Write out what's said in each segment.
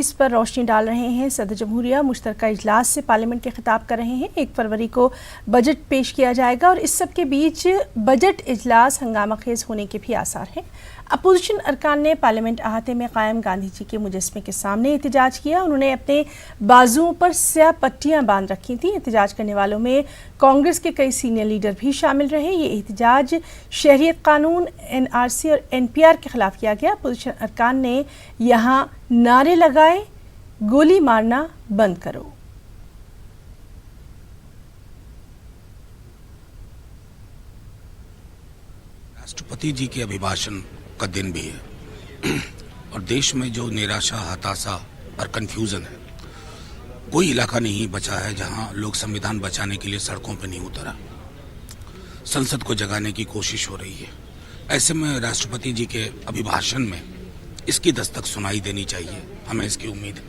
20 पर रोशनी डाल रहे हैं। सदर जमहूरिया मुश्तरका इजलास से पार्लियामेंट के खिताब कर रहे हैं। 1 फरवरी को बजट पेश किया जाएगा और इस सब के बीच बजट इजलास हंगामा खेज होने के भी आसार हैं। अपोजिशन अरकान ने पार्लियामेंट अहाते में कायम गांधी जी के मुजस्मे के सामने एहतजाज किया। उन्होंने अपने बाजुओं पर स्याह पट्टियां बांध रखी थी। एहतजाज करने वालों में कांग्रेस के कई सीनियर लीडर भी शामिल रहे। ये एहतजाज शहरियत कानून, NRC और NPR के खिलाफ किया गया। अपोजिशन अरकान ने यहाँ नारे लगाए, गोली मारना बंद करो। राष्ट्रपति जी के अभिभाषण का दिन भी है और देश में जो निराशा, हताशा और कंफ्यूजन है, कोई इलाका नहीं बचा है जहां लोग संविधान बचाने के लिए सड़कों पर नहीं उतरा। संसद को जगाने की कोशिश हो रही है। ऐसे में राष्ट्रपति जी के अभिभाषण में इसकी दस्तक सुनाई देनी चाहिए, हमें इसकी उम्मीद है।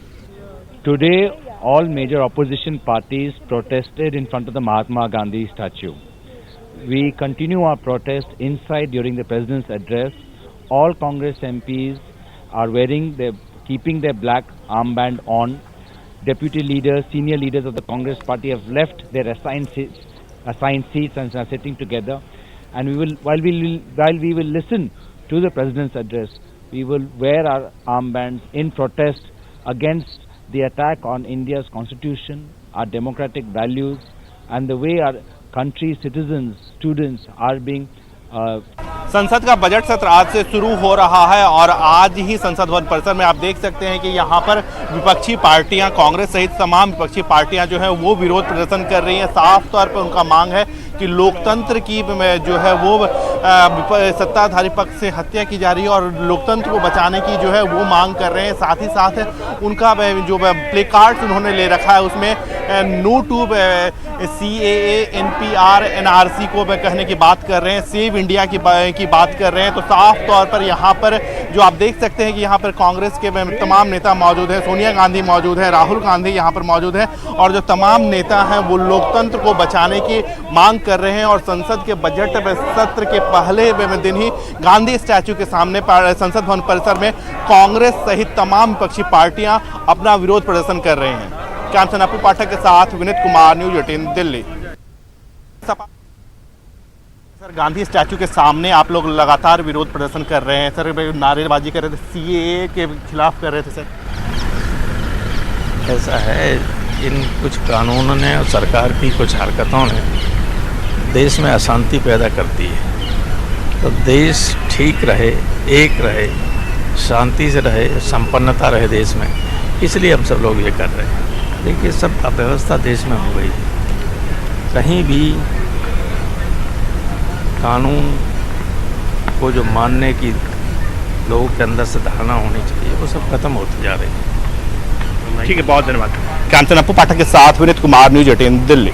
Today, all major opposition parties protested in front of the Mahatma Gandhi statue. We continue our protest inside during the President's address. All Congress MPs are keeping their black armband on. Deputy leaders, senior leaders of the Congress party have left their assigned seats and are sitting together. And while we will listen to the President's address, we will wear our armbands in protest against the attack on India's constitution, our democratic values, and the way our country's citizens, students are being संसद का budget सत्र आज से शुरू हो रहा है और आज ही संसद भवन परिसर में आप देख सकते हैं कि यहाँ पर विपक्षी पार्टियां, कांग्रेस सहित तमाम विपक्षी पार्टियां जो है वो विरोध प्रदर्शन कर रही हैं। साफ तौर पर उनका मांग है कि लोकतंत्र की जो है वो सत्ताधारी पक्ष से हत्या की जा रही है और लोकतंत्र को बचाने की जो है वो मांग कर रहे हैं। साथ ही साथ उनका जो प्ले कार्ड्स उन्होंने ले रखा है उसमें no to CAA, NPR, NRC को कहने की बात कर रहे हैं, सेव इंडिया की बात कर रहे हैं। तो साफ तौर पर यहाँ पर जो आप देख सकते हैं कि यहाँ पर कांग्रेस के तमाम नेता मौजूद हैं, सोनिया गांधी मौजूद है, राहुल गांधी यहाँ पर मौजूद है और जो तमाम नेता हैं वो लोकतंत्र को बचाने की मांग कर रहे हैं। और संसद के बजट सत्र के पहले दिन ही गांधी स्टैच्यू के सामने संसद भवन परिसर में कांग्रेस सहित तमाम विपक्षी पार्टियां अपना विरोध प्रदर्शन कर रहे हैं। कैमरा अपू पाठक के साथ Vineet Kumar, news 18 Delhi. Sir, Gandhi statue के सामने आप लोग लगातार विरोध प्रदर्शन कर रहे हैं। सर, नारेबाजी कर रहे थे, CAA के खिलाफ कर रहे थे। सर, ऐसा है, इन कुछ कानूनों ने और सरकार की कुछ हरकतों ने देश में अशांति पैदा करती है। तो देश ठीक रहे, एक रहे, शांति से रहे, संपन्नता रहे देश में, इसलिए हम सब लोग ये कर रहे हैं। देखिए, सब अव्यवस्था देश में हो गई है। कहीं भी कानून को जो मानने की लोगों के अंदर से धारणा होनी चाहिए, वो सब खत्म होती जा रही है। ठीक है, बहुत धन्यवाद। कैमरा अपू पाठक के साथ विनीत कुमार, न्यूज़ 18 दिल्ली।